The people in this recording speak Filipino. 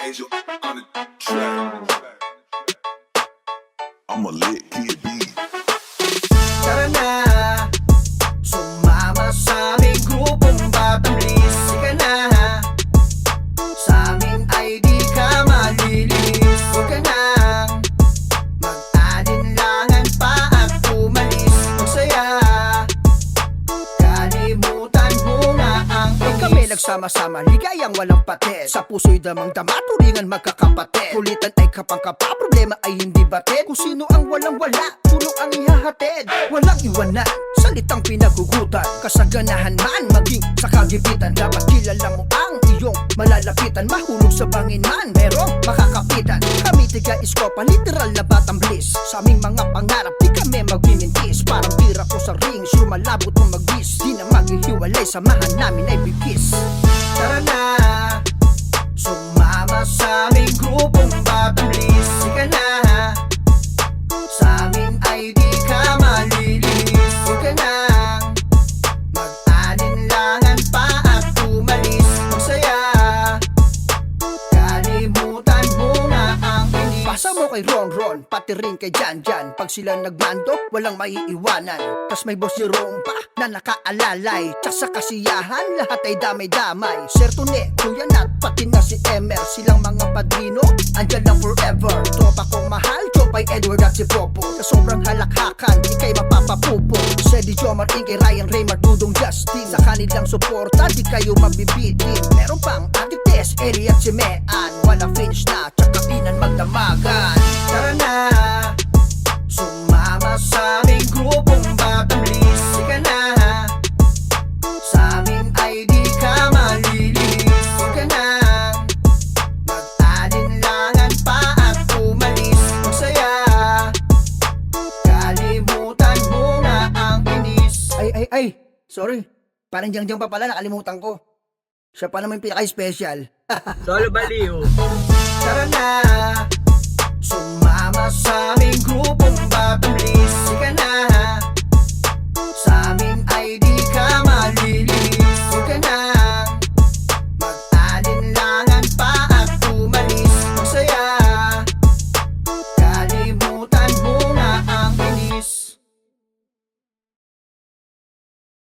Angel on the track. I'm a lit kid beat. Tara na, sumama sa aming grupong Batang Bliss. Sika na, sa amin ay di ka malilis. Huwag ka nang mag-alinlangan pa at umalis. Magsaya, kalimutan mo na ang inis. Kami nagsama-sama, ligayang walang patet. Sa puso'y damang-dama, turingan magkakapatid. Kulitan ay kapang-kapa, problema ay hindi batid. Kung sino ang walang-wala, puno ang ihahatid. Walang iwanan, salitang pinagugutan. Kasaganahan man, maging sa kagipitan. Dapat kilala mo ang iyong malalapitan. Mahulog sa bangin man, merong makakapitan. Kami tiga iskopa, literal na Batang Bliss. Sa aming mga pangarap, di kami magmimintis. Parang tira ko sa ring, sumalabot kung mag-bis. Di na maghihiwalay, samahan namin ay bigis. Tara na, sumama sa aming grupong Batang Bliss. Sika na, sa amin ay di ka malilis. Huwag ka nang mag-alinlangan pa at umalis. Magsaya, kalimutan mo na ang inis. Pasa mo kay Ron, pati rin kay Jan. Pag sila nagmando, walang maiiwanan. Tas may boss Jerome pa na nakaalalay. Tsak sa kasiyahan, lahat ay damay-damay. Sir Tune, Kuya Nat, pati na si Emer. Silang mga padrino, andyan lang forever. Tropa kong mahal, Jopay, Edward at si Popo. Sa sobrang halakhakan, di kayo mapapapupo. Sedi Jomar, Inge, Ryan, Raymar, Dudong, Justin. Sa kanilang suporta, di kayo mabibitin. Meron pang Ate Tess, Eri at si Mean. Wala finish na, tsaka inan magdamagan. Tara na, sumama sa aming grupong Batang Bliss. Sika na, sa amin ay di ka malilis. Huwag ka nang mag-alinlangan pa at umalis. Magsaya, kalimutan mo na ang inis. Ay, sorry. Parang diyan pa pala, nakalimutan ko. Siya pa naman pinaka-special. Solo baliw. Tara na,